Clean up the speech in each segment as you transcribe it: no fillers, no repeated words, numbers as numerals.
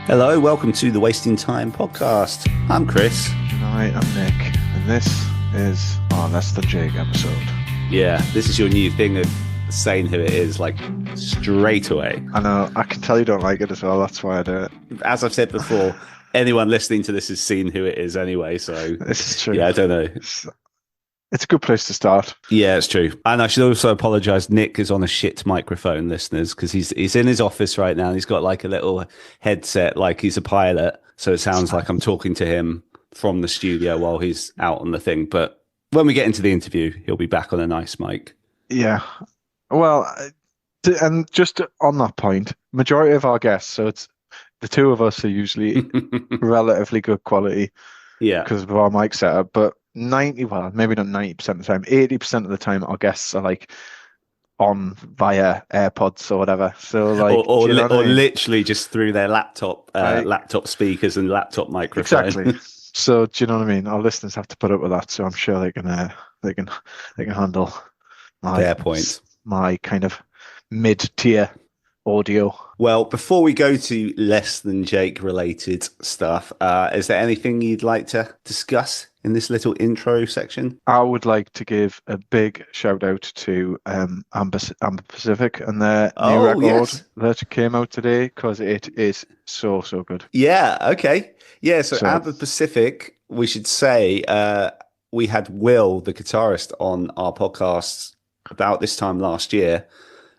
Hello, welcome to the Wasting Time podcast. I'm Chris. And I am Nick, and this is our Less Than Jake episode. Yeah, this is your new thing of saying who it is, like, straight away. I know, I can tell you don't like it as well, that's why I do it. As I've said before, anyone listening to this has seen who it is anyway, so... This is true. Yeah, I don't know. It's a good place to start. Yeah, it's true. And I should also apologise, Nick is on a shit microphone, listeners, because he's in his office right now, and he's got like a little headset, like he's a pilot, so it sounds like I'm talking to him from the studio while he's out on the thing. But when we get into the interview, he'll be back on a nice mic. Yeah. Well, and just on that point, majority of our guests, so it's the two of us are usually relatively good quality because of our mic setup, but maybe not 90% of the time, 80% of the time our guests are like on via AirPods or whatever. So like, or literally just through their laptop speakers and laptop microphone. Exactly. So do you know what I mean? Our listeners have to put up with that. So I'm sure they can handle Fair point. My kind of mid-tier audio. Well, before we go to less than Jake related stuff, is there anything you'd like to discuss in this little intro section? I would like to give a big shout out to Amber Pacific and their new record that came out today, because it is so good. Yeah, okay. Yeah, so Amber Pacific, we should say, we had Will, the guitarist, on our podcast about this time last year.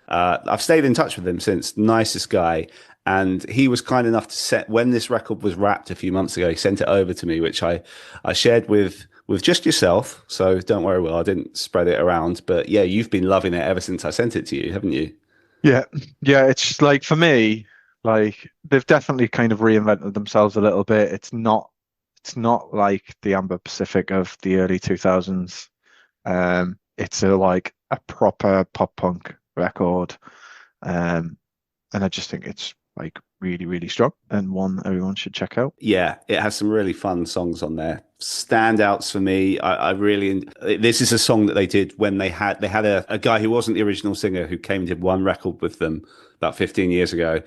I've stayed in touch with him since. Nicest guy. And he was kind enough to when this record was wrapped a few months ago, he sent it over to me, which I shared with just yourself. So don't worry, Will, I didn't spread it around. But yeah, you've been loving it ever since I sent it to you, haven't you? Yeah. It's like, for me, like, they've definitely kind of reinvented themselves a little bit. It's not like the Amber Pacific of the early 2000s. It's a proper pop punk record. And I just think it's like really, really strong, and one everyone should check out. Yeah, it has some really fun songs on there. Standouts for me. This is a song that they did when they had a guy who wasn't the original singer who came and did one record with them about 15 years ago.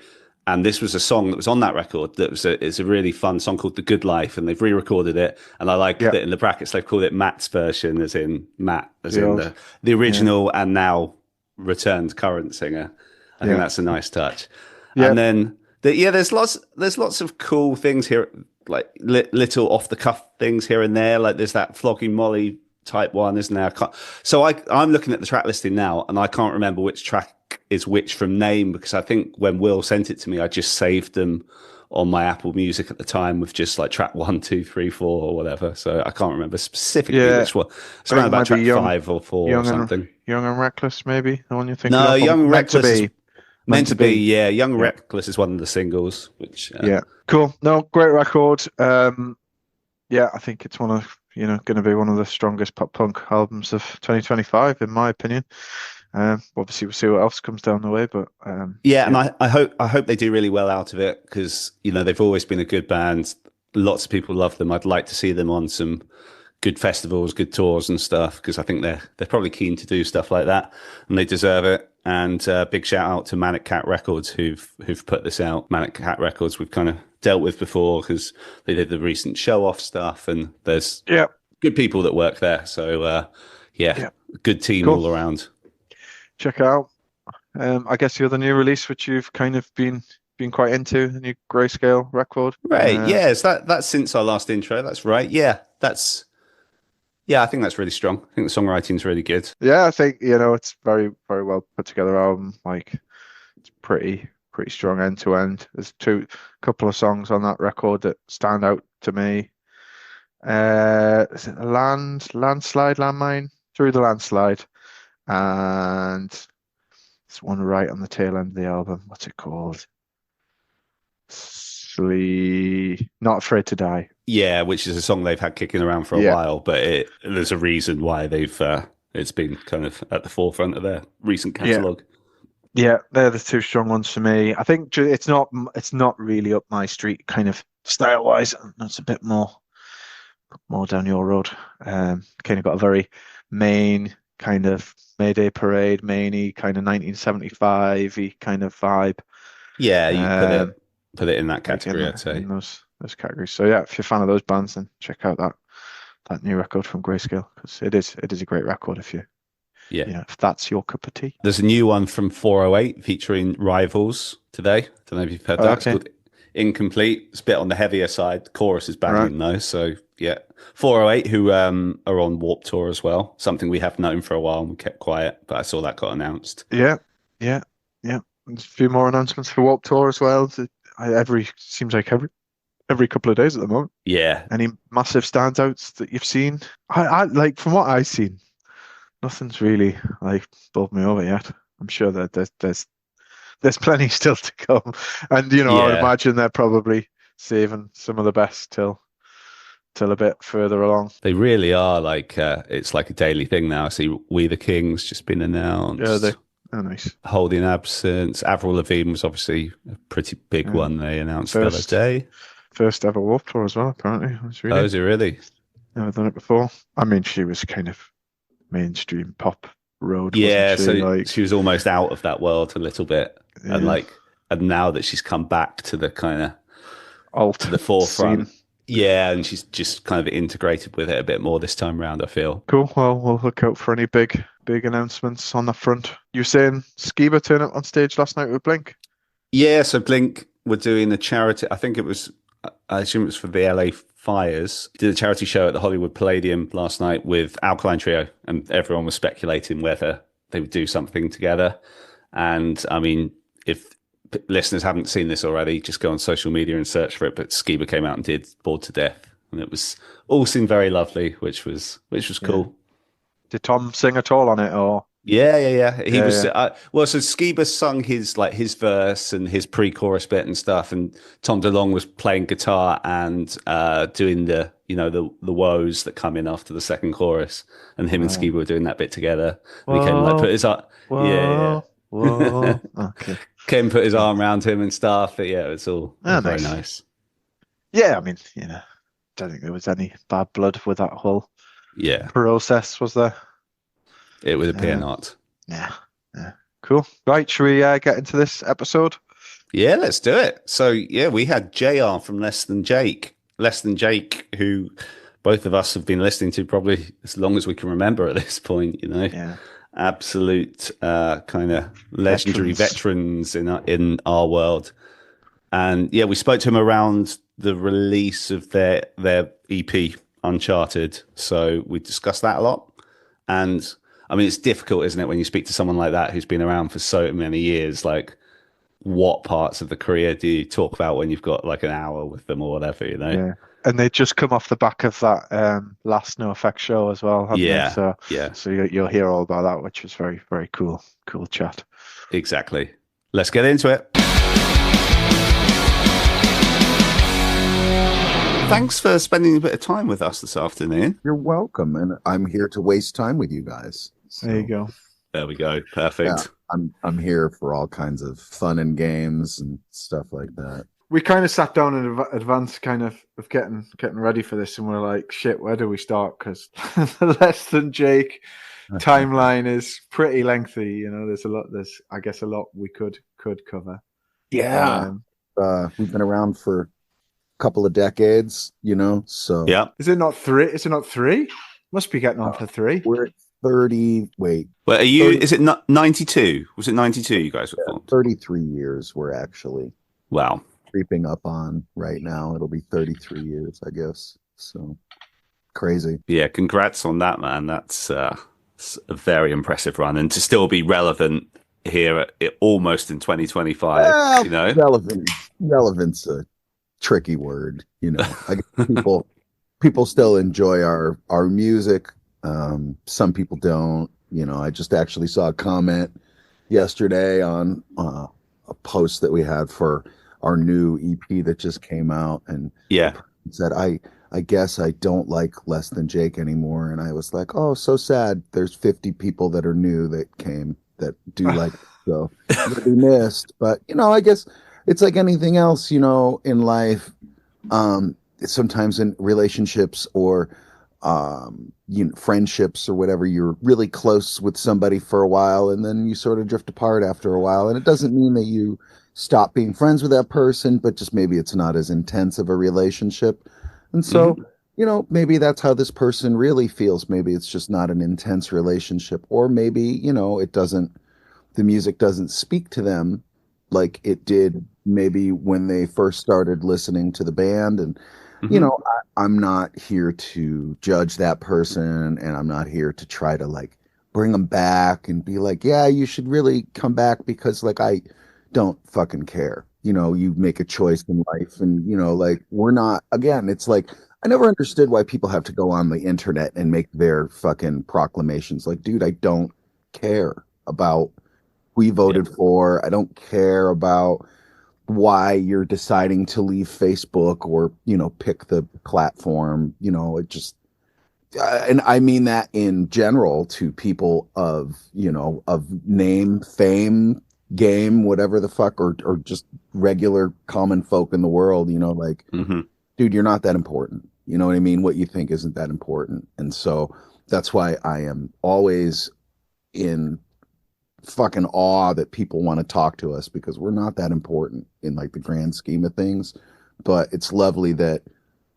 And this was a song that was on that record it's a really fun song called The Good Life, and they've re-recorded it. And I like that in the brackets they've called it Matt's version, as in Matt, as in the original and now returned current singer. I think that's a nice touch. Yeah. And then there's lots of cool things here, like little off the cuff things here and there. Like there's that Flogging Molly type one, isn't there? I'm looking at the track listing now, and I can't remember which track is which from name, because I think when Will sent it to me, I just saved them on my Apple Music at the time with just like track 1, 2, 3, 4 or whatever. So I can't remember specifically which one. It's around about track 5 or 4 or something. Young and Reckless, maybe the one you're thinking of? No, Young and Reckless is meant to be. Yeah, Young and Reckless is one of the singles. Which cool. No, great record. I think it's one of going to be one of the strongest pop punk albums of 2025, in my opinion. Obviously we'll see what else comes down the way, but and I hope they do really well out of it, because they've always been a good band. Lots of people love them. I'd like to see them on some good festivals, good tours and stuff, because I think they're probably keen to do stuff like that, and they deserve it. And big shout out to Manic Cat Records who've put this out. Manic Cat Records we've kind of dealt with before, because they did the recent show off stuff, and there's good people that work there. So good team all around. Check it out. I guess the other new release, which you've kind of been quite into, the new Grayscale record. Right. Yes, that's since our last intro. That's right. Yeah, I think that's really strong. I think the songwriting's really good. Yeah, I think it's very, very well put together album. Like, it's pretty strong end to end. There's couple of songs on that record that stand out to me. Is it a landmine? Through the Landslide. And there's one right on the tail end of the album. What's it called? Not Afraid to Die. Yeah, which is a song they've had kicking around for a while, but there's a reason why they've it's been kind of at the forefront of their recent catalogue. Yeah, they're the two strong ones for me. I think it's not really up my street, kind of style wise. That's a bit more down your road. Kind of got a very main kind of Mayday Parade, Maney kind of 1975-y kind of vibe. Yeah, you put it put it in that like category, I'd say. in those categories. So yeah, if you're a fan of those bands, then check out that new record from Grayscale, because it is a great record if Yeah. if that's your cup of tea. There's a new one from 408 featuring Rivals today. Don't know if you've heard that. It's Okay. called Incomplete. It's a bit on the heavier side. Chorus is Right. banging though. So yeah. 408 who are on Warped Tour as well. Something we have known for a while and we kept quiet, but I saw that got announced. Yeah, yeah, yeah. There's a few more announcements for Warped Tour as well. Seems like every couple of days at the moment. Yeah. Any massive standouts that you've seen? I like, from what I've seen, nothing's really like bowled me over yet. I'm sure that there's plenty still to come, and I would Yeah. imagine they're probably saving some of the best till a bit further along. They really are like it's like a daily thing now. I see We the King's just been announced. Yeah, nice. Holding Absence. Avril Lavigne was obviously a pretty big one they announced the other day. First ever Warped Tour as well, apparently. It was really, Oh, is it really? Never done it before. I mean, she was kind of mainstream pop road. Yeah, wasn't she? so Like, she was almost out of that world a little bit. Yeah. And now that she's come back to the kind of alt to the forefront. scene. Yeah, and she's just kind of integrated with it a bit more this time around, I feel. Cool. Well, we'll look out for any big announcements on that front. You were saying Skiba turned up on stage last night with Blink? Yeah, so Blink were doing a charity, I assume it was for the LA Fires. Did a charity show at the Hollywood Palladium last night with Alkaline Trio, and everyone was speculating whether they would do something together. And I mean, if listeners haven't seen this already, just go on social media and search for it. But Skiba came out and did Bored to Death, and it was all seemed very lovely, which was cool. Did Tom sing at all on it, or? Yeah. He was yeah. Well. So Skiba sung his verse and his pre-chorus bit and stuff, and Tom DeLonge was playing guitar and doing the the woes that come in after the second chorus, and him and Skiba were doing that bit together. And he came like put his Whoa. Okay. Ken put his arm around him and stuff. But yeah, it's all very nice. Yeah, I mean, don't think there was any bad blood with that whole process, was there? It would appear not. Yeah. Cool. Right, should we get into this episode? Yeah, let's do it. So yeah, we had JR from Less Than Jake, who both of us have been listening to probably as long as we can remember at this point. Yeah. Absolute kind of legendary veterans in our world. And yeah, we spoke to him around the release of their EP Uncharted. So we discussed that a lot. And I mean, it's difficult, isn't it, when you speak to someone like that who's been around for so many years? Like, what parts of the career do you talk about when you've got like an hour with them or whatever? Yeah. And they just come off the back of that last No Effects show as well, haven't they? So you'll hear all about that, which was very, very cool chat. Exactly. Let's get into it. Thanks for spending a bit of time with us this afternoon. You're welcome, and I'm here to waste time with you guys. So, there you go. There we go. Perfect. Yeah, I'm here for all kinds of fun and games and stuff like that. We kind of sat down in advance, kind of getting ready for this, and we're like, "Shit, where do we start?" Because the Less Than Jake timeline is pretty lengthy. There's I guess a lot we could cover. Yeah, we've been around for a couple of decades, So yeah, is it not three? Must be getting on for 3. We're at 30. Wait, well, are you? 30, is it not 92? Was it 92? You guys were formed? 33 years. We're actually wow. Creeping up on right now. It'll be 33 years, I guess. So crazy. Yeah, congrats on that, man. That's a very impressive run, and to still be relevant here almost in 2025. Relevant's a tricky word. I guess people still enjoy our music. Some people don't. I just actually saw a comment yesterday on a post that we had for our new EP that just came out, and said, I guess I don't like Less Than Jake anymore. And I was like, oh, so sad. There's 50 people that are new that came that do like it. So it'll be missed. But I guess it's like anything else, in life. Sometimes in relationships or friendships or whatever, you're really close with somebody for a while, and then you sort of drift apart after a while. And it doesn't mean that you stop being friends with that person, but just maybe it's not as intense of a relationship. And so, Mhm. maybe that's how this person really feels. Maybe it's just not an intense relationship, or maybe, the music doesn't speak to them like it did maybe when they first started listening to the band. And, Mhm. I'm not here to judge that person, and I'm not here to try to like bring them back and be like, yeah, you should really come back, because like I don't fucking care. You make a choice in life, and like we're not, again, it's like I never understood why people have to go on the internet and make their fucking proclamations. Like, dude, I don't care about who you Yeah. voted for. I don't care about why you're deciding to leave Facebook or, pick the platform. It just, and I mean that in general to people of name, fame, game, whatever the fuck, or just regular common folk in the world, like, Mhm. dude, you're not that important. You know what I mean? What you think isn't that important. And so that's why I am always in fucking awe that people want to talk to us, because we're not that important in like the grand scheme of things. But it's lovely that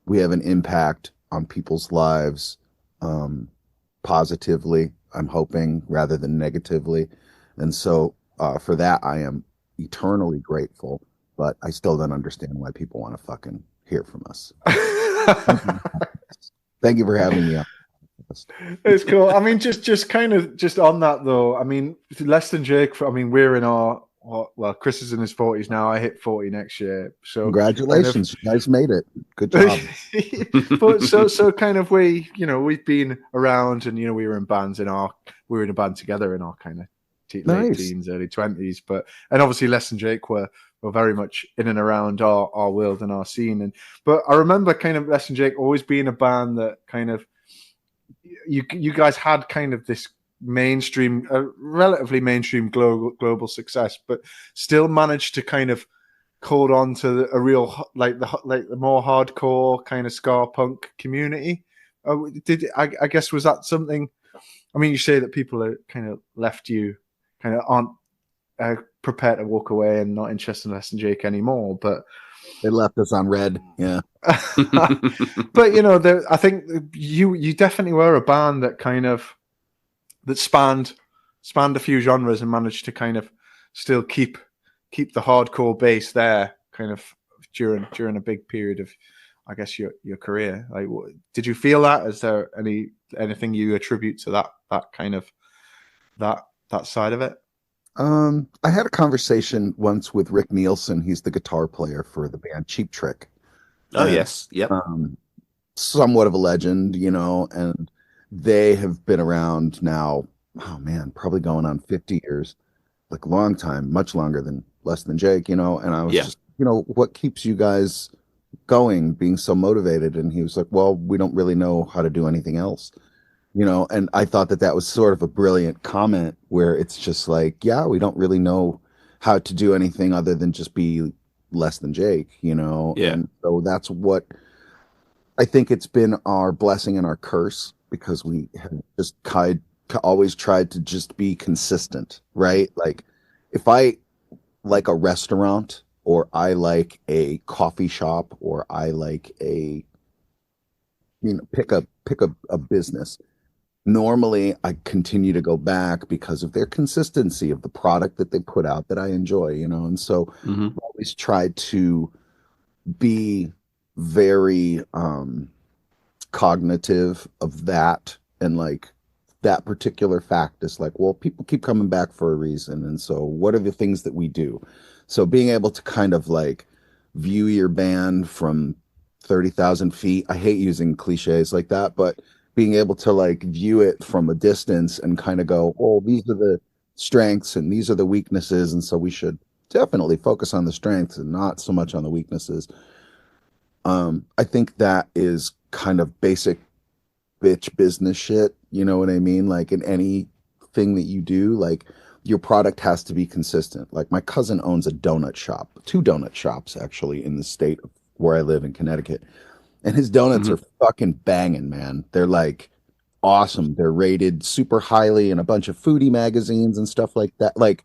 we have an impact on people's lives, um, positively, I'm hoping, rather than negatively. And so for that, I am eternally grateful. But I still don't understand why people want to fucking hear from us. Thank you for having me on. It's cool. I mean, just kind of just on that though. I mean, less than Jake. I mean, we're in our well, Chris is in his 40s now. I hit 40 next year, so kind of. Congratulations, you guys made it. Good job. But so kind of we've been around, and we were in bands we were in a band together in our kind of late Nice. teens, early 20s. And obviously Les and Jake were very much in and around our world and our scene. But I remember kind of Les and Jake always being a band that kind of you guys had kind of this mainstream, relatively mainstream global success, but still managed to kind of hold on to a real like the more hardcore kind of ska punk community. I guess was that something? I mean, you say that people are kind of left you, kind of aren't prepared to walk away and not interested in Les and Jake anymore, but. They left us on red. Yeah. But I think you definitely were a band that kind of that spanned a few genres and managed to kind of still keep the hardcore base there, kind of during a big period of, I guess, your career. Like, did you feel that? Is there anything you attribute to that kind of that side of it? I had a conversation once with Rick Nielsen. He's the guitar player for the band Cheap Trick. Oh And yes. Yep. somewhat of a legend, and they have been around now, oh man, probably going on 50 years, like a long time, much longer than Less Than Jake, and I was Yeah. just, what keeps you guys going, being so motivated? And he was like, well, we don't really know how to do anything else. And I thought that that was sort of a brilliant comment, where it's just like, yeah, we don't really know how to do anything other than just be Less Than Jake, Yeah. and so that's what I think. It's been our blessing and our curse, because we have just always tried to just be consistent, right? Like, if I like a restaurant, or I like a coffee shop, or I like pick a business, normally I continue to go back because of their consistency of the product that they put out that I enjoy, and so Hmm. I've always tried to be very cognitive of that, and like that particular fact is like, well, people keep coming back for a reason, and so what are the things that we do? So being able to kind of like view your band from 30,000 feet, I hate using cliches like that, but being able to like view it from a distance and kind of go, oh, these are the strengths and these are the weaknesses, and so we should definitely focus on the strengths and not so much on the weaknesses. I think that is kind of basic bitch business shit. You know what I mean? Like, in anything that you do, like, your product has to be consistent. Like, my cousin owns a donut shop, two donut shops actually, in the state of where I live in Connecticut. And his donuts Hmm. are fucking banging, man. They're like awesome. They're rated super highly in a bunch of foodie magazines and stuff like that. Like,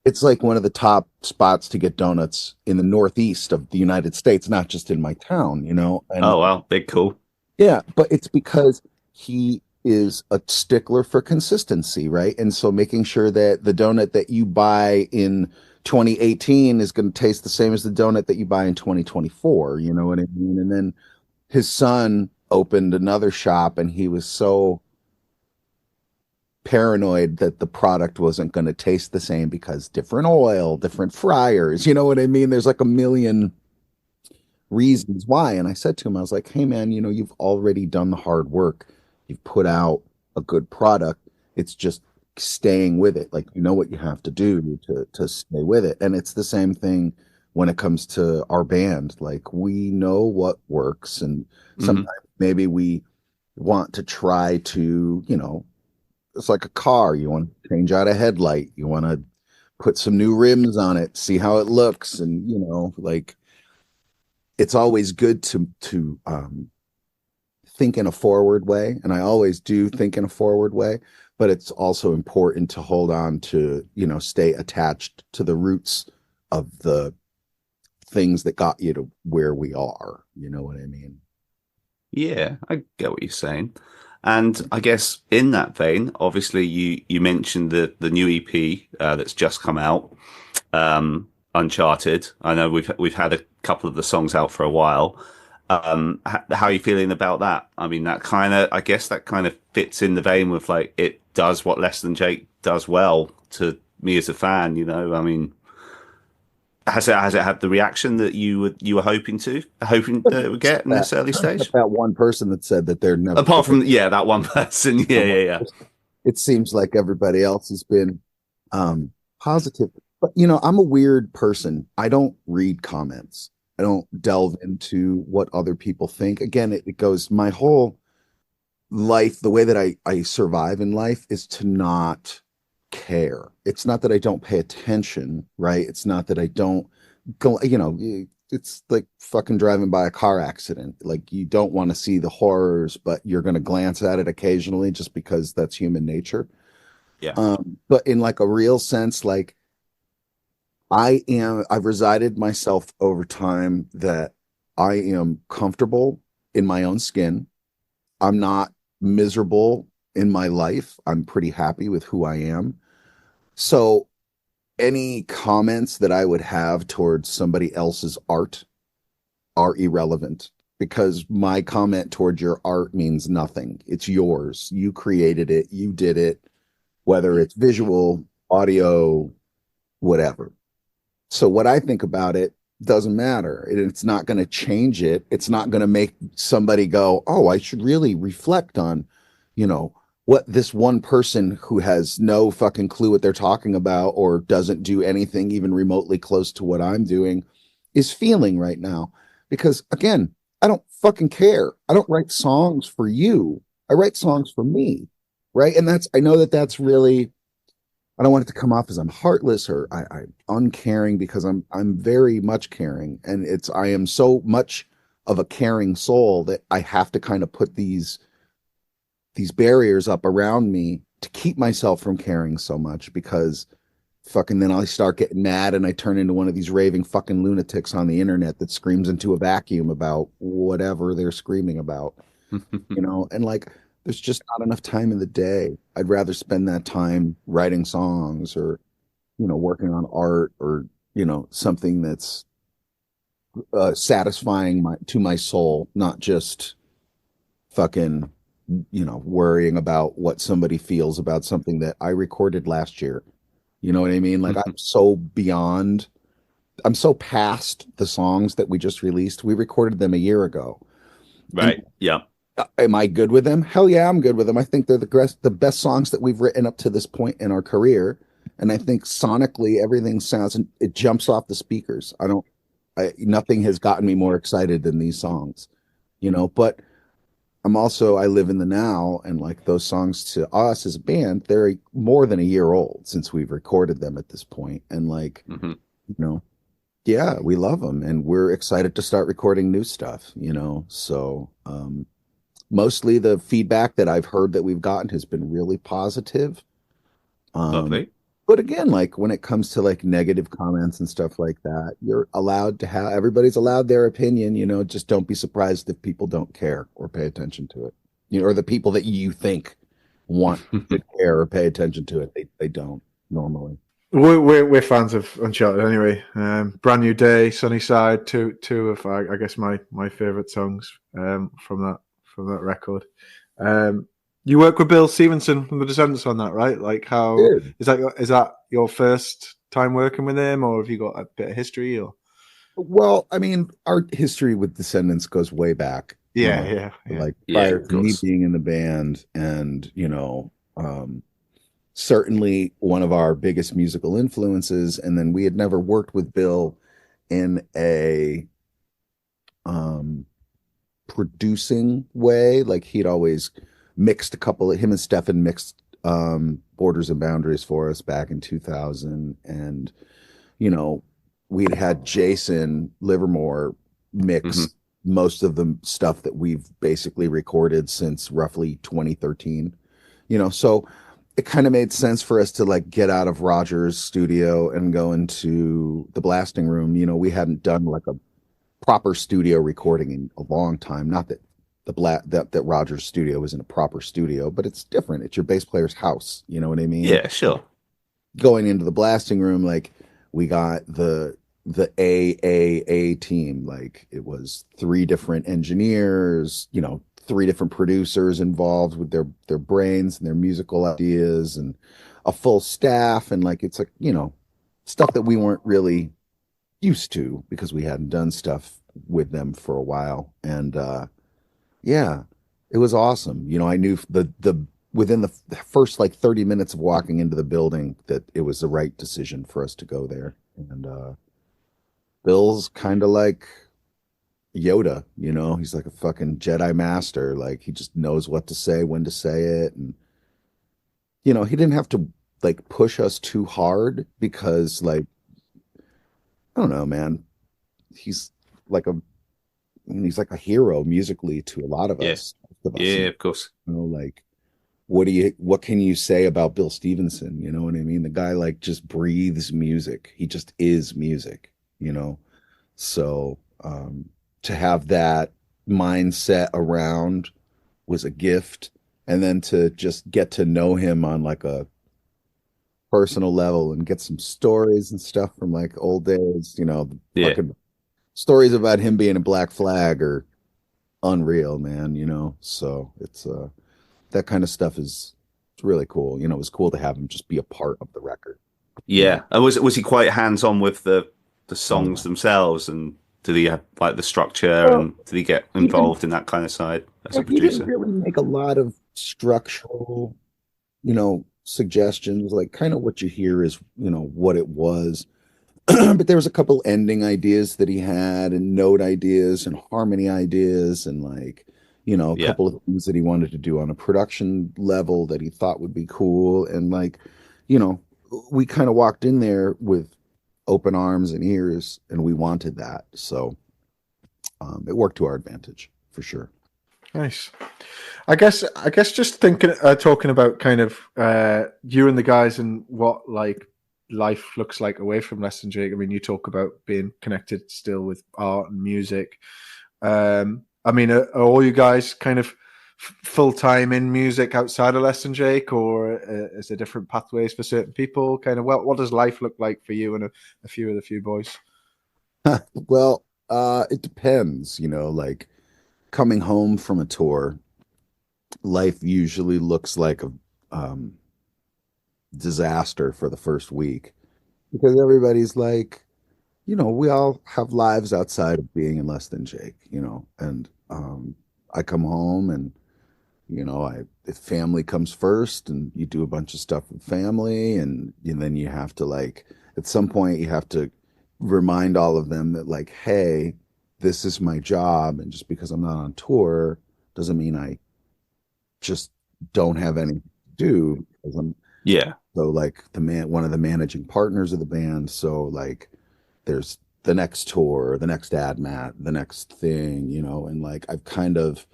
it's like one of the top spots to get donuts in the Northeast of the United States, not just in my town, you know. And Oh wow, big cool. yeah, but it's because he is a stickler for consistency, right? And so making sure that the donut that you buy in 2018 is going to taste the same as the donut that you buy in 2024, you know what I mean? And then his son opened another shop and he was so paranoid that the product wasn't going to taste the same because different oil, different fryers, you know what I mean? There's like a million reasons why. And I said to him, I was like, hey, man, you know, you've already done the hard work. You've put out a good product. It's just staying with it. Like, you know what you have to do to stay with it. And it's the same thing when it comes to our band. Like, we know what works. And Hmm. sometimes maybe we want to try to, you know, it's like a car. You want to change out a headlight. You want to put some new rims on it, see how it looks. And, you know, like, it's always good to think in a forward way, and I always do think in a forward way. But it's also important to hold on to, you know, stay attached to the roots of the things that got you to where we are. You know what I mean? Yeah, I get what you're saying. And I guess in that vein, obviously you mentioned the new EP that's just come out, Uncharted. I know we've had a couple of the songs out for a while. How are you feeling about that? I mean, that kind of, I guess that kind of fits in the vein with like it does what Less Than Jake does well to me as a fan. You know, I mean, has it had the reaction that you were hoping that it would get in That this early stage? that one person that said that they're never Apart going from yeah, that one person. Yeah, yeah, yeah. to, it seems like everybody else has been um positive. But you know, I'm a weird person. I don't read comments. I don't delve into what other people think. Again, it goes my whole life, the way that I survive in life is to not care. It's not that I don't pay attention, right? It's not that I don't go, you know, it's like fucking driving by a car accident. Like you don't want to see the horrors, but you're going to glance at it occasionally just because that's human nature. Yeah. But in like a real sense, like I've resided myself over time that I am comfortable in my own skin. I'm not miserable in my life. I'm pretty happy with who I am. So any comments that I would have towards somebody else's art are irrelevant because my comment towards your art means nothing. It's yours. You created it. You did it, whether it's visual, audio, whatever. So what I think about it doesn't matter. It's not going to change it. It's not going to make somebody go, "Oh, I should really reflect on, you know, what this one person who has no fucking clue what they're talking about or doesn't do anything even remotely close to what I'm doing is feeling right now." Because again, I don't fucking care. I don't write songs for you. I write songs for me, right? And that's I know that that's really I don't want it to come off as I'm heartless or I'm uncaring because I'm very much caring, and it's I am so much of a caring soul that I have to kind of put these barriers up around me to keep myself from caring so much because fucking then I start getting mad and I turn into one of these raving fucking lunatics on the internet that screams into a vacuum about whatever they're screaming about, you know, and like there's just not enough time in the day. I'd rather spend that time writing songs or, you know, working on art or, you know, something that's satisfying to my soul, not just fucking, you know, worrying about what somebody feels about something that I recorded last year. You know what I mean? Like I'm so past the songs that we just released. We recorded them a year ago. And Right. Yeah. am I good with them? Hell yeah, I'm good with them. I think they're the best songs that we've written up to this point in our career. And I think sonically everything sounds it jumps off the speakers. Nothing has gotten me more excited than these songs, you know, but I live in the now and like those songs to us as a band, they're more than a year old since we've recorded them at this point. And like, Hmm. you know, yeah, we love them and we're excited to start recording new stuff, you know. So, mostly the feedback that I've heard that we've gotten has been really positive. Um, Lovely. But again, like when it comes to like negative comments and stuff like that, you're allowed to have everybody's allowed their opinion, just don't be surprised if people don't care or pay attention to it. Or the people that you think want to care or pay attention to it, they don't normally. We're fans of Uncharted anyway. Brand New Day, Sunny Side, two of I guess my favorite songs from that record. You work with Bill Stevenson from the Descendants on that, right? Like, how Dude. is that your first time working with him, or have you got a bit of history? Or Well, I mean, our history with Descendants goes way back. yeah. Like Yeah, prior of to me course. being in the band, and certainly one of our biggest musical influences. And then we had never worked with Bill in a producing way. Like he'd always mixed a couple of him and Stefan mixed Borders and Boundaries for us back in 2000. And, we'd had Jason Livermore mix most of the stuff that we've basically recorded since roughly 2013. So it kind of made sense for us to like get out of Roger's studio and go into the blasting room. We hadn't done like a proper studio recording in a long time. Not that that Roger's studio isn't a proper studio, but it's different. It's your bass player's house. You know what I mean? Yeah, sure. Going into the blasting room, like we got the AAA team. Like it was three different engineers, three different producers involved with their brains and their musical ideas, and a full staff. And like it's like, stuff that we weren't really used to because we hadn't done stuff with them for a while. And yeah, it was awesome. I knew the within the first like 30 minutes of walking into the building that it was the right decision for us to go there. And Bill's kind of like Yoda, he's like a fucking Jedi master. Like he just knows what to say, when to say it. And, he didn't have to like push us too hard because like, I don't know, man, he's like a, he's like a hero musically to a lot of Yeah. us. Most of us, Yeah, of course. like, what can you say about Bill Stevenson? You know what I mean? The guy like just breathes music. He just is music, So, to have that mindset around was a gift. And then to just get to know him on like a personal level and get some stories and stuff from like old days, Yeah. fucking stories about him being a Black Flag are unreal, man, So it's that kind of stuff is it's really cool. It was cool to have him just be a part of the record. Yeah. And was he quite hands on with the Oh, songs yeah. themselves, and did he have like the structure, Well, and did he get he didn't, involved in that kind of side as a he didn't producer? really make a lot of structural, suggestions. Like kind of what you hear is, what it was. But there was a couple ending ideas that he had, and note ideas and harmony ideas, and like, a Yeah. couple of things that he wanted to do on a production level that he thought would be cool. And like, you know, we kind of walked in there with open arms and ears, and we wanted that. So it worked to our advantage for sure. Nice. I guess just thinking, talking about kind of you and the guys and what like life looks like away from Less Than Jake. I mean, you talk about being connected still with art and music. I mean, are all you guys kind of full time in music outside of Less Than Jake, or is there different pathways for certain people? Kind of, what does life look like for you and a few of the few boys? Well, it depends, like coming home from a tour, life usually looks like a disaster for the first week because everybody's like, we all have lives outside of being in Less Than Jake, and I come home and, if family comes first and you do a bunch of stuff with family and then you have to like, at some point you have to remind all of them that like, hey, this is my job. And just because I'm not on tour doesn't mean I just don't have anything to do because I'm Yeah. so like one of the managing partners of the band. So like there's the next tour, the next ad mat, the next thing, and like I've kind of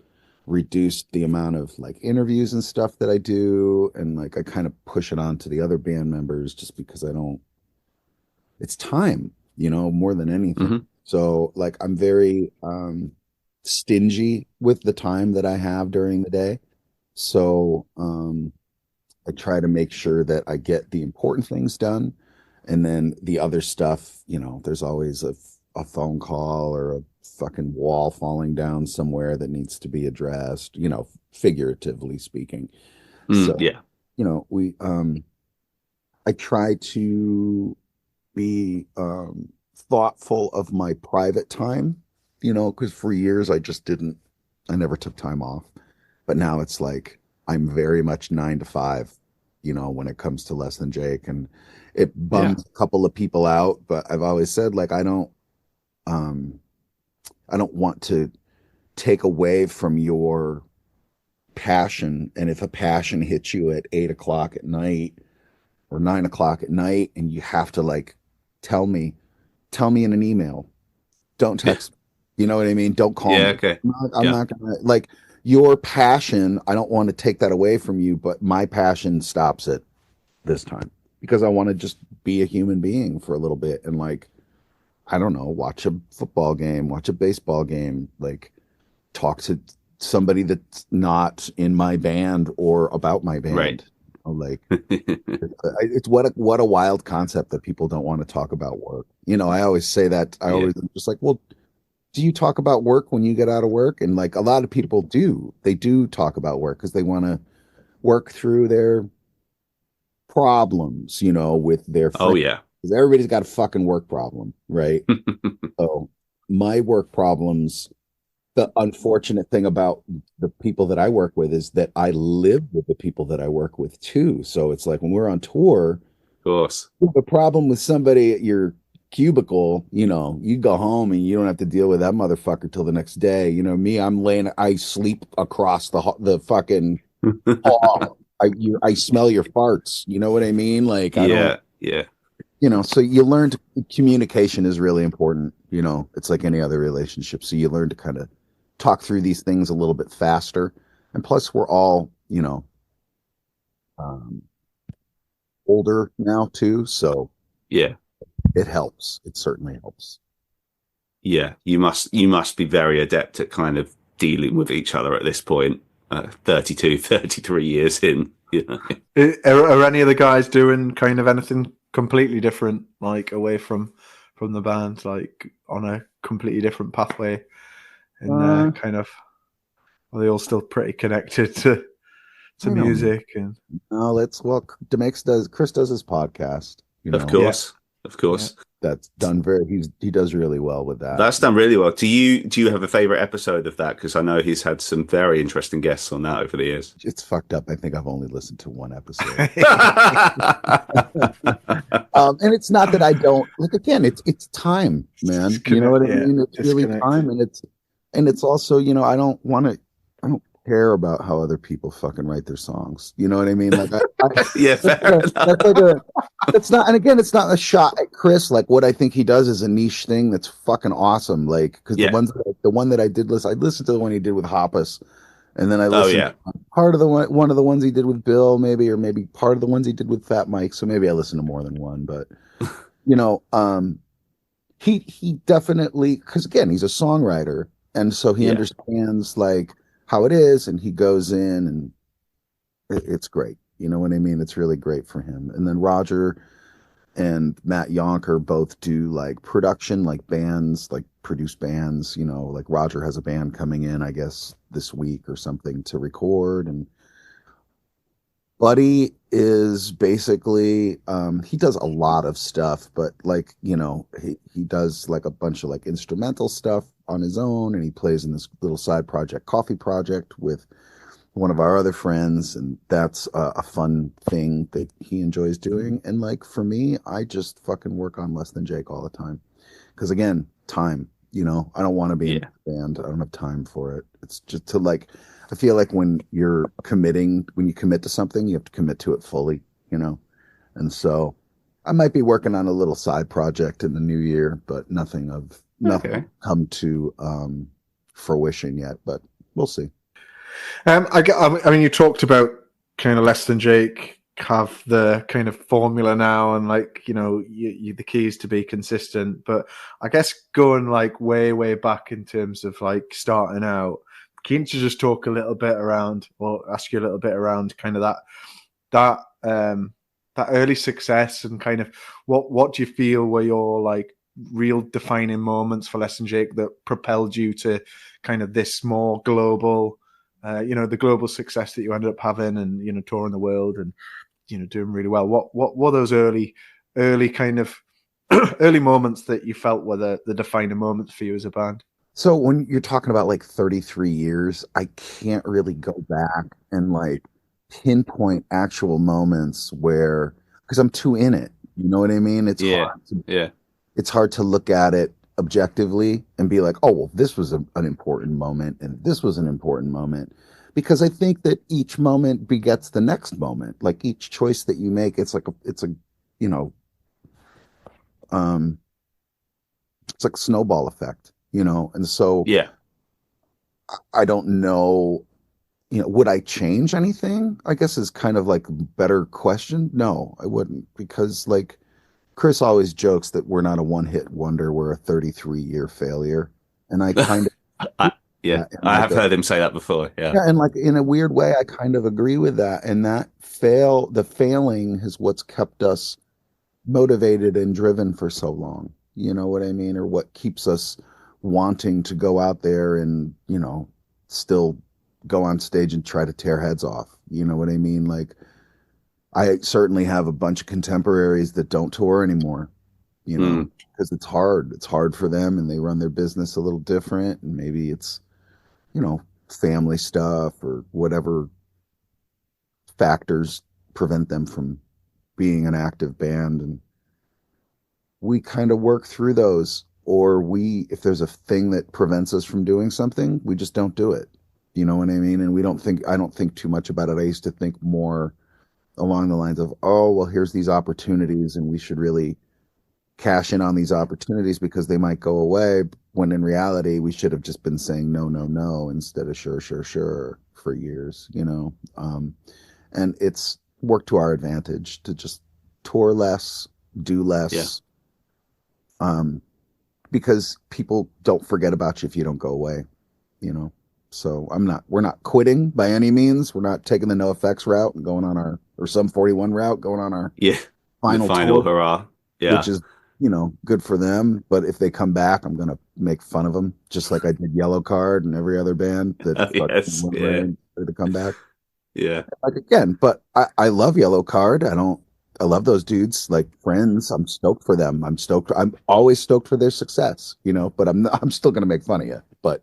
reduced the amount of like interviews and stuff that I do, and like I kind of push it on to the other band members just because I don't. It's time, more than anything. Hmm. So like I'm very stingy with the time that I have during the day. So I try to make sure that I get the important things done. And then the other stuff, there's always a phone call or a fucking wall falling down somewhere that needs to be addressed, figuratively speaking. So, Yeah. we I try to be thoughtful of my private time, because for years I never took time off. But now it's like I'm very much 9 to 5, when it comes to Less Than Jake. And it Yeah. bums a couple of people out, but I've always said like I don't want to take away from your passion. And if a passion hits you at 8 o'clock at night or 9 o'clock at night and you have to like tell me in an email. Don't text me. You know what I mean? Don't call Yeah. me. Okay. I'm not gonna like your passion. I don't want to take that away from you, but my passion stops it this time because I want to just be a human being for a little bit and like, I don't know, watch a football game, watch a baseball game, like talk to somebody that's not in my band or about my band. Right. Like it's what a wild concept that people don't want to talk about work. I always say that. I always just like, well, do you talk about work when you get out of work? And like a lot of people do. They do talk about work because they want to work through their problems, with their Oh friends. yeah. Because everybody's got a fucking work problem, right? So my work problems, the unfortunate thing about the people that I work with is that I live with the people that I work with too. So it's like when we're on tour, Of course. you have a problem with somebody at your cubicle, you go home and you don't have to deal with that motherfucker till the next day. Me, I sleep across the fucking hall. I smell your farts. You know what I mean? Like I don't, Yeah. so you learn communication is really important. It's like any other relationship. So you learn to kind of talk through these things a little bit faster. And plus we're all, um, older now too. So Yeah. it helps. It certainly helps. Yeah. You must be very adept at kind of dealing with each other at this point. 32, 33 years in. Are any of the guys doing kind of anything completely different, like away from the band, like on a completely different pathway? And kind of, are they all still pretty connected to music? And no, Chris does his podcast. Of course. Of course. That's done he does really well with that. That's done really well. Do you have a favorite episode of that? Because I know he's had some very interesting guests on that over the years. It's fucked up. I think I've only listened to one episode. And it's not that I don't like. Again, it's time, man. You know what I mean? It's really time, and it's also I don't care about how other people fucking write their songs. You know what I mean? Like, yeah, that's not. And again, it's not a shot at Chris. Like, what I think he does is a niche thing that's fucking awesome. Like, because the one that I listened to the one he did with Hoppus, and then I listened to part of one of the ones he did with Bill, maybe part of the ones he did with Fat Mike. So maybe I listened to more than one, but he definitely, because again, he's a songwriter, and so he understands like how it is, and he goes in, and it's great. You know what I mean? It's really great for him. And then Roger and Matt Yonker both do like production, like bands, like produce bands. Like Roger has a band coming in, I guess, this week or something to record, and Buddy is basically he does a lot of stuff, but like he does like a bunch of like instrumental stuff on his own, and he plays in this little side project, Coffee Project, with one of our other friends, and that's a fun thing that he enjoys doing. And like for me, I just fucking work on Less Than Jake all the time because again, time. I don't want to be in a band. I don't have time for it. It's just to like. I feel like when you commit to something, you have to commit to it fully, And so I might be working on a little side project in the new year, but nothing come to fruition yet, but we'll see. I mean, you talked about kind of less than Jake have the kind of formula now, and like the keys to be consistent. But I guess going like way back in terms of like starting out, keen to just talk a little bit around, or ask you a little bit around kind of that early success, and kind of what do you feel were your like real defining moments for Less Than Jake that propelled you to kind of this more global, the global success that you ended up having, and touring the world and doing really well. What were those early kind of early moments that you felt were the defining moments for you as a band? So when you're talking about like 33 years, I can't really go back and like pinpoint actual moments where, because I'm too in it. You know what I mean? It's hard to look at it objectively and be like, oh, well, this was an important moment and this was an important moment. Because I think that each moment begets the next moment. Like each choice that you make, it's like it's like a snowball effect, And so Yeah. I don't know, would I change anything? I guess is kind of like a better question. No, I wouldn't, because like Chris always jokes that we're not a one-hit wonder, we're a 33-year failure. And I kind of I have heard him say that before. Yeah. Yeah, and like in a weird way, I kind of agree with that. And the failing is what's kept us motivated and driven for so long. You know what I mean? Or what keeps us wanting to go out there and, still go on stage and try to tear heads off. You know what I mean? Like, I certainly have a bunch of contemporaries that don't tour anymore, because it's hard. It's hard for them, and they run their business a little different. And maybe it's, family stuff or whatever factors prevent them from being an active band. And we kind of work through those, or if there's a thing that prevents us from doing something, we just don't do it. You know what I mean? And I don't think too much about it. I used to think more along the lines of, oh, well, here's these opportunities and we should really cash in on these opportunities because they might go away, when in reality we should have just been saying no instead of sure for years, and it's worked to our advantage to just tour less, do less, because people don't forget about you if you don't go away, so we're not quitting by any means. We're not taking the NoFX route and going on or some 41 route, going on our final tour, hurrah, which is, good for them. But if they come back, I'm going to make fun of them, just like I did Yellow Card and every other band that to come back. Yeah. Like again, but I love Yellow Card. I love those dudes like friends. I'm stoked for them. I'm always stoked for their success, but I'm still going to make fun of you. But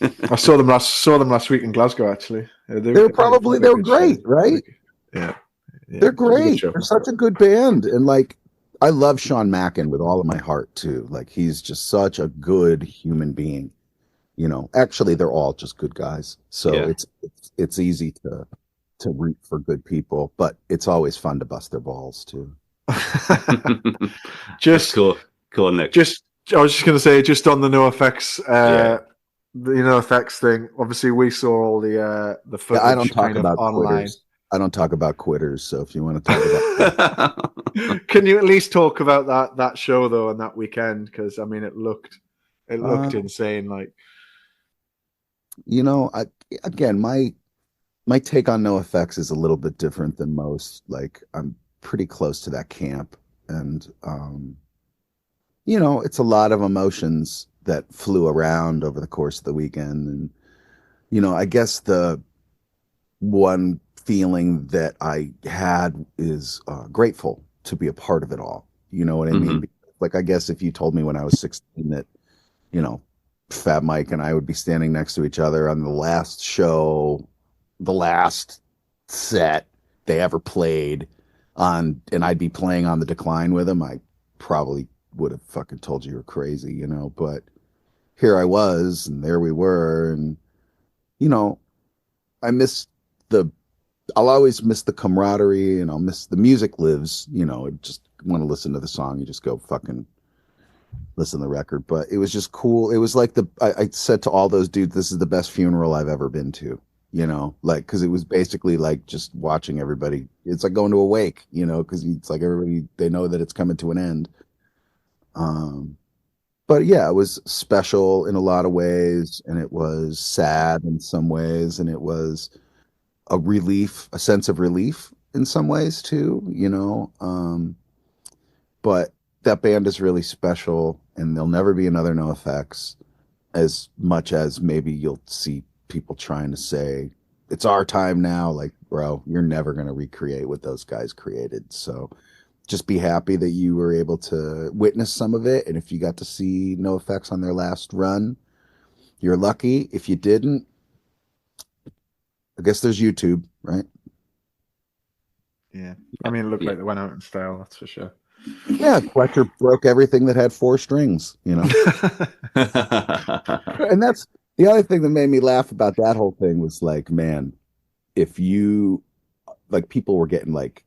I saw them last week in Glasgow, actually. They were great, right? Yeah. They're great. They're such a good band. And like, I love Sean Mackin with all of my heart too. Like, he's just such a good human being. Actually, they're all just good guys. So it's easy to root for good people, but it's always fun to bust their balls too. Just cool, Nick. I was just going to say, just on the NoFX, the NoFX thing. Obviously, we saw all the footage. I don't talk about online. Quitters. I don't talk about quitters. So if you want to talk about, can you at least talk about that show though and that weekend? Because I mean, it looked insane. Like, again, my take on NoFX is a little bit different than most. Like, I'm pretty close to that camp, and it's a lot of emotions that flew around over the course of the weekend. And, I guess the one feeling that I had is grateful to be a part of it all. You know what I mean? Like, I guess if you told me when I was 16 that, Fat Mike and I would be standing next to each other on the last show, the last set they ever played on, and I'd be playing On the Decline with him, I probably would have fucking told you were crazy, but here I was, and there we were. And, I'll always miss the camaraderie, and I'll miss the music lives, just want to listen to the song. You just go fucking listen to the record, but it was just cool. It was like I said to all those dudes, this is the best funeral I've ever been to, like, because it was basically like just watching everybody. It's like going to a wake, because it's like everybody, they know that it's coming to an end. But yeah, it was special in a lot of ways, and it was sad in some ways, and it was a relief, a sense of relief in some ways too, but that band is really special, and there'll never be another No Effects, as much as maybe you'll see people trying to say it's our time now. Like, bro, you're never going to recreate what those guys created. So just be happy that you were able to witness some of it. And if you got to see No Effects on their last run, you're lucky. If you didn't, I guess there's YouTube, right? Yeah. I mean, it looked like they went out in style, that's for sure. Yeah, Fletcher broke everything that had 4 strings, And that's the other thing that made me laugh about that whole thing was like, man, if you, like, people were getting like,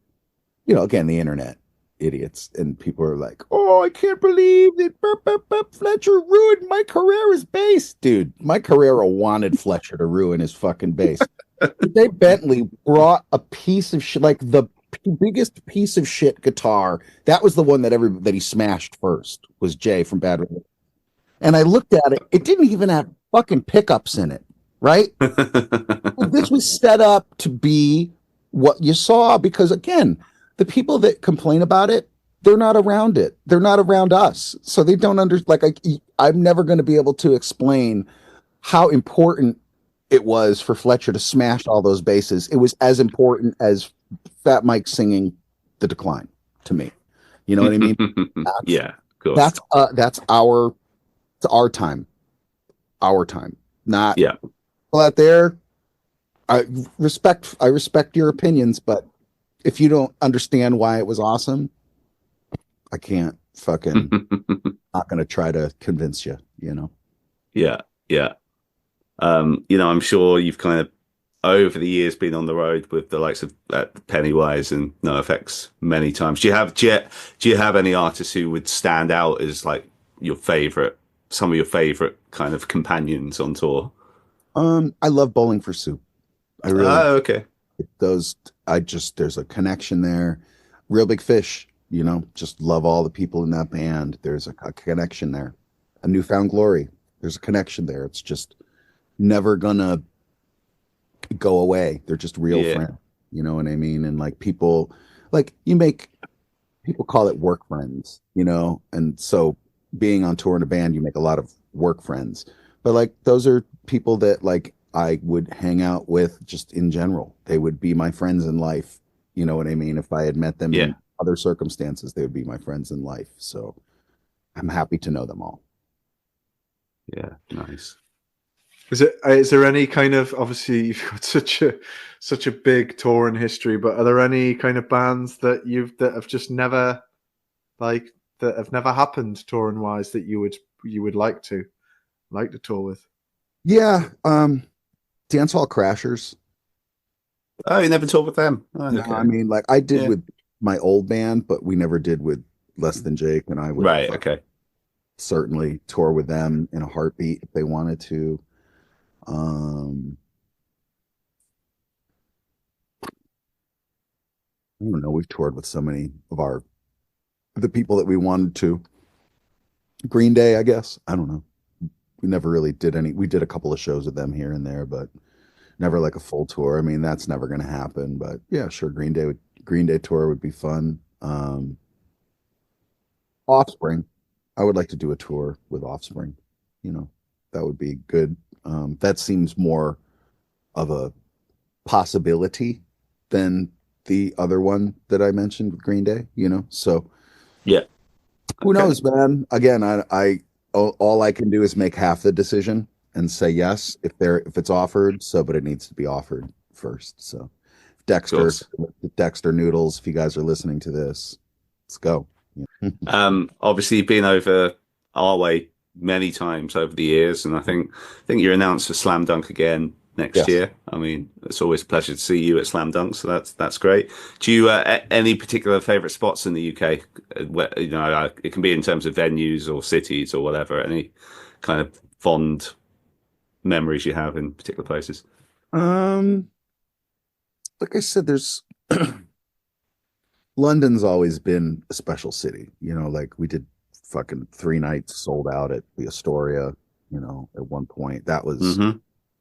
again, the internet idiots, and people are like, oh, I can't believe that Fletcher ruined Mike Herrera's bass. Dude, Mike Herrera wanted Fletcher to ruin his fucking bass. Dave Bentley brought a piece of shit, like the biggest piece of shit guitar. That was the one that he smashed first, was Jay from Bad Religion. And I looked at it, it didn't even have fucking pickups in it, right? This was set up to be what you saw, because again, the people that complain about it, they're not around it. They're not around us. So they don't I'm never going to be able to explain how important it was for Fletcher to smash all those basses. It was as important as Fat Mike singing The Decline to me. You know what I mean? Yeah, of course. That's our time. Our time. Not people out there. I respect your opinions, but if you don't understand why it was awesome, I can't fucking not gonna try to convince you, Yeah. I'm sure you've kind of over the years been on the road with the likes of Pennywise and No Effects many times. Do you have any artists who would stand out as like some of your favorite kind of companions on tour? I love Bowling for Soup. I really okay. There's a connection there. Real Big Fish, just love all the people in that band. There's a connection there. A Newfound Glory, there's a connection there. It's just never gonna go away. They're just real friends. You know what I mean? And like people, like people call it work friends, and so being on tour in a band, you make a lot of work friends. But like those are people that like I would hang out with just in general. They would be my friends in life. You know what I mean? If I had met them in other circumstances, they would be my friends in life. So I'm happy to know them all. Yeah, nice. Is there any kind of, obviously you've got such a big touring history, but are there any kind of bands that have just never that have never happened touring wise that you would like to tour with? Yeah, Dance Hall Crashers. Oh, you never toured with them? Oh, okay. No, I mean, like I did with my old band, but we never did with Less Than Jake, and I would certainly tour with them in a heartbeat if they wanted to. I don't know. We've toured with so many of the people that we wanted to. Green Day, I guess. I don't know. We never really did any. We did a couple of shows with them here and there, but never like a full tour. I mean, that's never going to happen. But yeah, sure. Green Day tour would be fun. Offspring. I would like to do a tour with Offspring. That would be good. That seems more of a possibility than the other one that I mentioned with Green Day, so who knows, man. Again, all I can do is make half the decision and say yes if it's offered, but it needs to be offered first. So Dexter Noodles, if you guys are listening to this, let's go. Obviously you've been over our way many times over the years, and I think you're announced for Slam Dunk again next Yes. year. I mean, it's always a pleasure to see you at Slam Dunk, so that's great. Do you any particular favorite spots in the UK? Where, it can be in terms of venues or cities or whatever. Any kind of fond memories you have in particular places? Um, like I said, there's London's always been a special city. Like we did fucking 3 nights sold out at the Astoria, at one point. That was Hmm.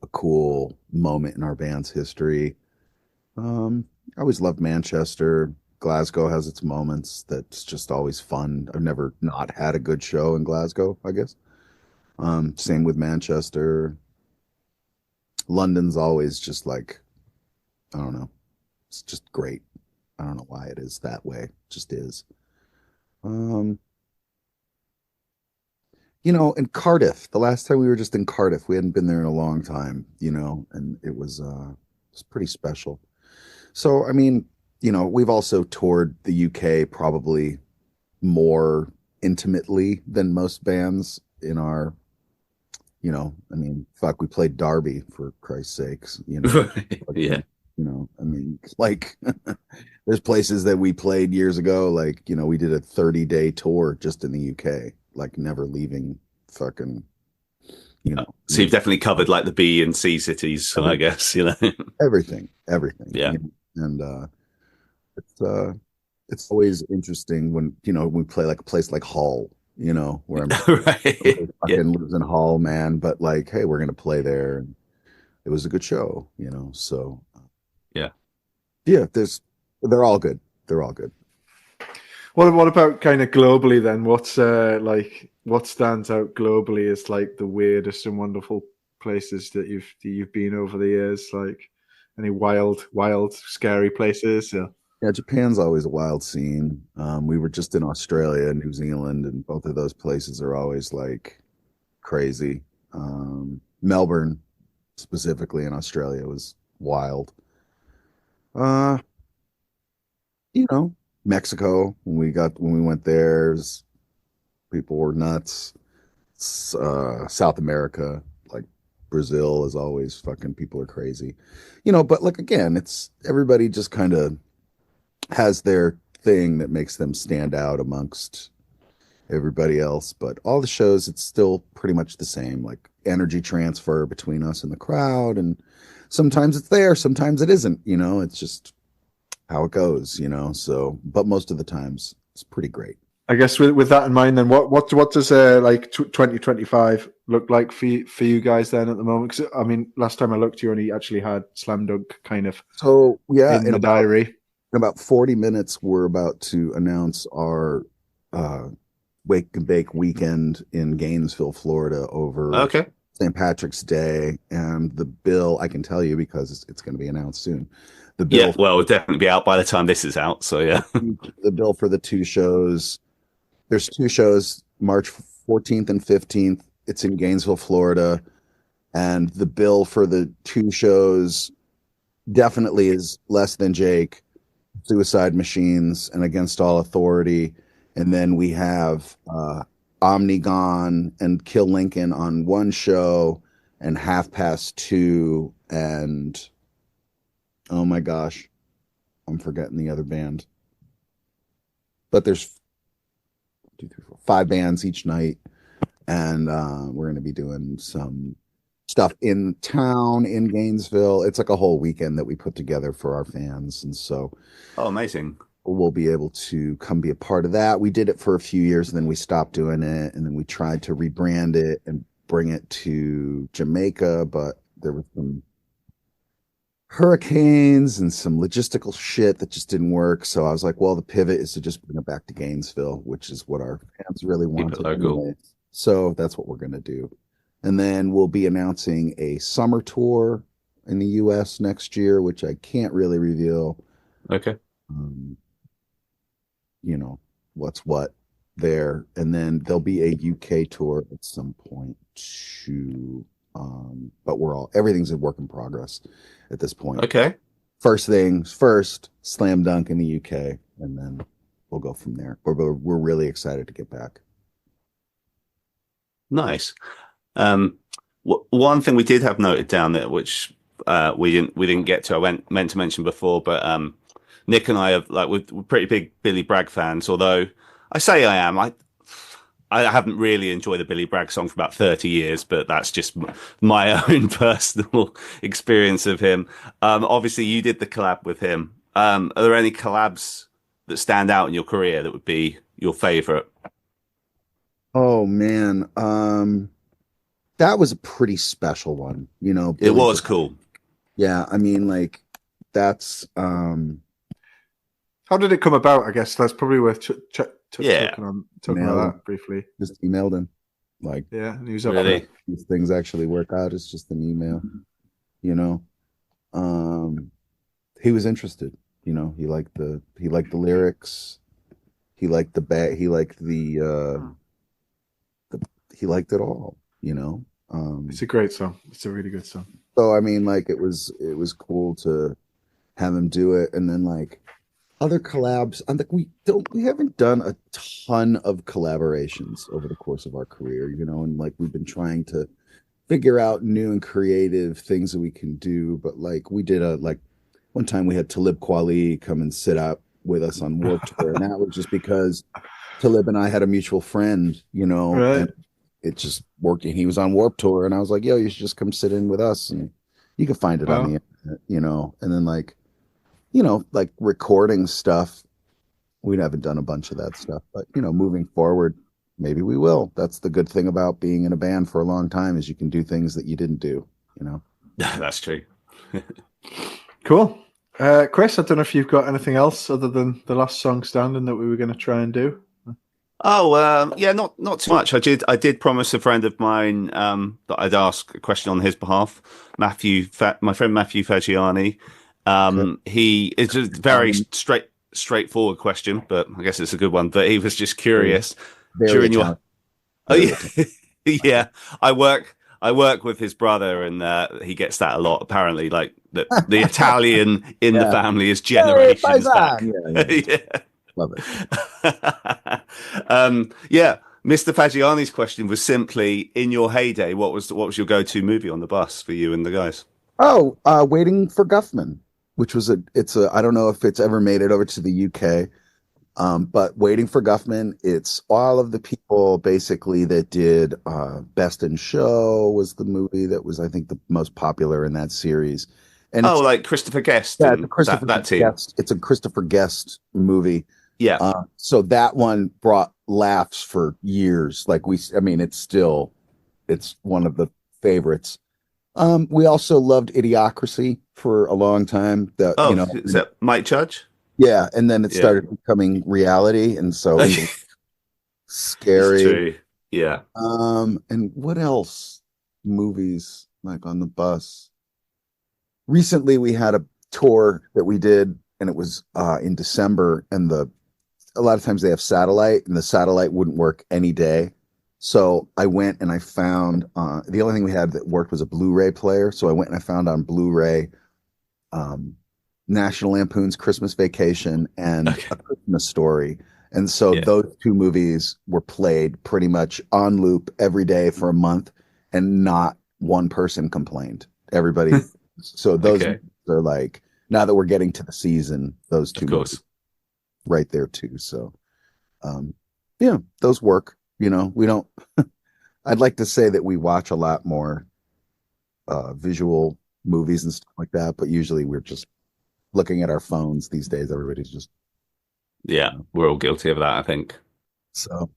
a cool moment in our band's history. I always loved Manchester. Glasgow has its moments that's just always fun. I've never not had a good show in Glasgow, I guess. Same with Manchester. London's always just like, I don't know. It's just great. I don't know why it is that way. It just is. Um, in Cardiff, the last time we were just in Cardiff, we hadn't been there in a long time, and it was pretty special. So, I mean, we've also toured the UK probably more intimately than most bands in our, I mean, fuck, we played Derby for Christ's sakes, Yeah. fucking, I mean, like there's places that we played years ago, like, we did a 30-day tour just in the UK, like never leaving fucking, So you've definitely covered like the B and C cities, I guess, everything, Yeah. and it's it's always interesting when we play like a place like Hull, where I'm Right. Yeah. fucking lives in Hull, man, but like, hey, we're gonna play there, and it was a good show, so Yeah. yeah, they're all good, they're all good. What about kind of globally then? What's like what stands out globally as like the weirdest and wonderful places that you've been over the years? Like any wild, scary places? Yeah. Yeah, Japan's always a wild scene. We were just in Australia and New Zealand, and both of those places are always like crazy. Melbourne, specifically in Australia, was wild. Uh, Mexico, when we went there, people were nuts. South America, like Brazil, is always fucking people are crazy. But like again, it's everybody just kind of has their thing that makes them stand out amongst everybody else. But all the shows, it's still pretty much the same, like energy transfer between us and the crowd. And sometimes it's there, sometimes it isn't, it's just how it goes, So, but most of the times it's pretty great. I guess with that in mind, then what does like 2025 look like for you guys then at the moment? Because I mean, last time I looked, you only actually had Slam Dunk kind of So yeah, in the diary. In about 40 minutes, we're about to announce our Wake and Bake weekend in Gainesville, Florida, over Okay. St. Patrick's Day. And the bill, I can tell you because it's going to be announced soon. The Yeah, bill, well, it'll definitely be out by the time this is out. So yeah. the bill for the 2 shows. There's 2 shows, March 14th and 15th. It's in Gainesville, Florida, and the bill for the 2 shows definitely is Less Than Jake, Suicide Machines, and Against All Authority. And then we have Omnigon and Kill Lincoln on one show, and Half Past Two, and oh my gosh, I'm forgetting the other band. But there's 5 bands each night, and we're going to be doing some stuff in town in Gainesville. It's like a whole weekend that we put together for our fans, and so Oh, amazing. we'll be able to come be a part of that. We did it for a few years, and then we stopped doing it, and then we tried to rebrand it and bring it to Jamaica, but there were some hurricanes and some logistical shit that just didn't work. So I was like, well, the pivot is to just bring it back to Gainesville, which is what our fans really Keep it wanted local. anyway. So that's what we're going to do. And then we'll be announcing a summer tour in the US next year, which I can't really reveal. Okay. Um, what's what there. And then there'll be a UK tour at some point too. But everything's a work in progress at this point. Okay. First things first, Slam Dunk in the UK, and then we'll go from there. We're really excited to get back. Nice. One thing we did have noted down there, which we didn't get to. Meant to mention before, but Nick and I have we're pretty big Billy Bragg fans. Although I say I am, I haven't really enjoyed a Billy Bragg song for about 30 years, but that's just my own personal experience of him. Obviously, you did the collab with him. Are there any collabs that stand out in your career that would be your favorite? Oh man, that was a pretty special one. It was cool. Yeah, I mean, like that's How did it come about? I guess that's probably worth Yeah. talking about that briefly. just emailed him. Like, Yeah, and he was up Really? for it. these things actually work out. It's just an email, you know. He was interested. He liked the lyrics. He liked the he liked it all. It's a great song. It's a really good song. So I mean, like it was cool to have him do it, and then like other collabs. I'm like, we haven't done a ton of collaborations over the course of our career, and like we've been trying to figure out new and creative things that we can do. But like we did one time we had Talib Kweli come and sit up with us on Warped Tour, and that was just because Talib and I had a mutual friend, Right. and it just worked. And he was on Warped Tour, and I was like, "Yo, you should just come sit in with us." And you can find it on the internet, And then like recording stuff. We haven't done a bunch of that stuff, but moving forward, maybe we will. That's the good thing about being in a band for a long time is you can do things that you didn't do. That's true. Cool. Chris, I don't know if you've got anything else other than the last song standing that we were going to try and do. Oh, yeah, not too much. I did promise a friend of mine that I'd ask a question on his behalf. My friend Matthew Fagiani. He is a very straightforward question, but I guess it's a good one. But he was just curious during your. Oh yeah, yeah. I work with his brother, and he gets that a lot. Apparently, like the Italian in the family is generations back. Yeah. Love it. Yeah. Mr. Fagiani's question was simply: in your heyday, what was your go-to movie on the bus for you and the guys? Oh, Waiting for Guffman, which was I don't know if it's ever made it over to the UK. But Waiting for Guffman, it's all of the people basically that did Best in Show was the movie that was, I think, the most popular in that series. And like Christopher Guest. Yeah, and Christopher that team. Guest. It's a Christopher Guest movie. Yeah. So that one brought laughs for years. It's one of the favorites. We also loved Idiocracy for a long time. Is that Mike Judge? Yeah, and then it started becoming reality, and so scary. True. Yeah. And what else? Movies like on the bus. Recently, we had a tour that we did, and it was in December, and a lot of times they have satellite, and the satellite wouldn't work any day. So I went and I found the only thing we had that worked was a Blu-ray player. So I went and I found on Blu-ray National Lampoon's Christmas Vacation and A Christmas Story. And so those two movies were played pretty much on loop every day for a month, and not one person complained. Everybody. So those are like, now that we're getting to the season, those two movies right there too. So those work. We don't. I'd like to say that we watch a lot more visual movies and stuff like that, but usually we're just looking at our phones these days. Everybody's just we're all guilty of that, I think. So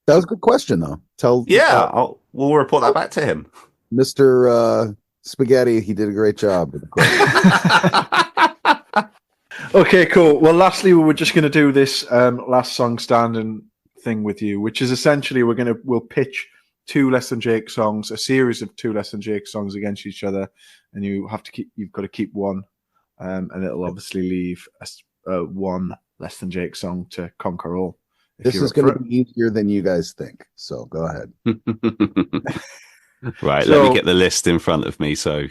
that was a good question, though. We'll report that back to him, Mr. Spaghetti. He did a great job with the question. Okay, cool. Well, lastly, we were just going to do this last song standing thing with you, which is essentially we'll pitch two Less Than Jake songs, a series of two Less Than Jake songs against each other, and you've got to keep one, and it'll obviously leave one Less Than Jake song to conquer all. This is going to be easier than you guys think, so go ahead. Right, let me get the list in front of me. So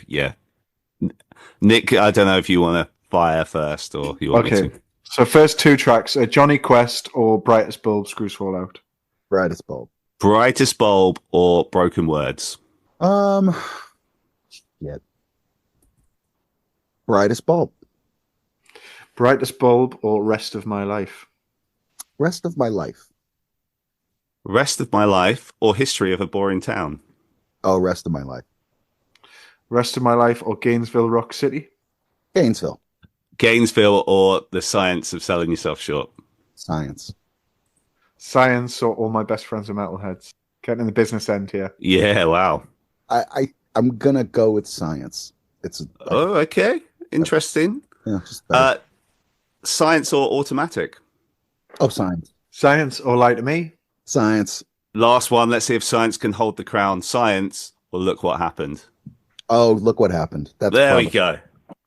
Nick, I don't know if you want to fire first or you want me to. So first two tracks, Johnny Quest or Brightest Bulb, Screws Fall Out. Brightest Bulb. Brightest Bulb or Broken Words. Yeah. Brightest bulb. Brightest bulb or rest of my life? Rest of my life. Rest of my life or history of a boring town? Oh, rest of my life. Rest of my life or Gainesville Rock City? Gainesville. Gainesville or the science of selling yourself short? Science. Science or all my best friends are metalheads? Getting in the business end here. Yeah, wow. I'm gonna go with science. Oh, okay. Interesting. Yeah, just better. Science or automatic? Oh, science. Science or Lie to Me? Science. Last one. Let's see if science can hold the crown. Science or Look What Happened? Oh, look what happened. There we go.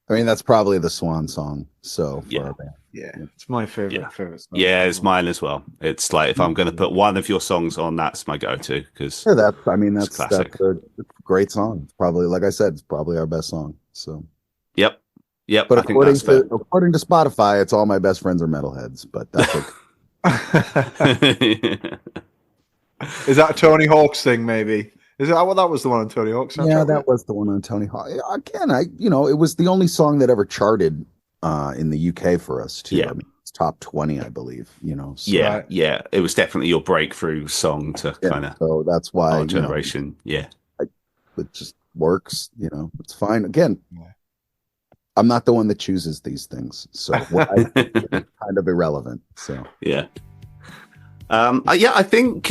I mean, that's probably the swan song. So for our band. Yeah, it's my favorite. Favorite song. Yeah, it's mine as well. It's like if I'm going to put one of your songs on, that's my go-to because that's classic. a great song. It's probably, like I said, it's probably our best song. So. Yep. But according to Spotify, it's all my best friends are metalheads. But that's okay. Is that a Tony Hawk's thing? Maybe. Is that that was the one on Tony Hawk's? Yeah, that was the one on Tony Hawk. Again, it was the only song that ever charted in the UK for us too. Yeah. I mean, it's top 20, I believe. So. Yeah. It was definitely your breakthrough song to kind of. So that's why our generation. It just works. It's fine. Again, I'm not the one that chooses these things, so it's kind of irrelevant. So yeah. I think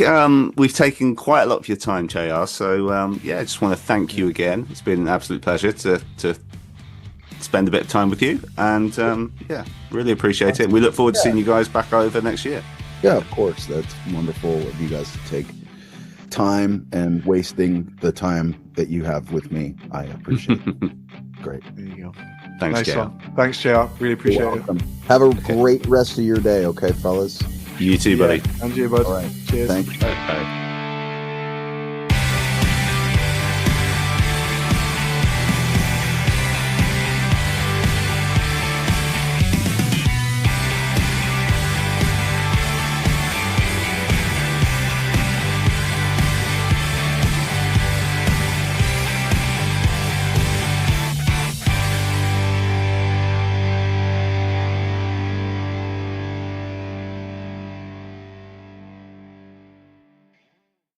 we've taken quite a lot of your time, JR. So I just want to thank you again. It's been an absolute pleasure to spend a bit of time with you, and really appreciate it. And we look forward to seeing you guys back over next year. Yeah, of course. That's wonderful of you guys to take time and wasting the time that you have with me. I appreciate it. Great. There you go. Thanks, nice JR. one. Thanks, JR. Really appreciate it. Have a great rest of your day, okay, fellas? You too, buddy. And you, bud. All right. Cheers. Thanks. Bye.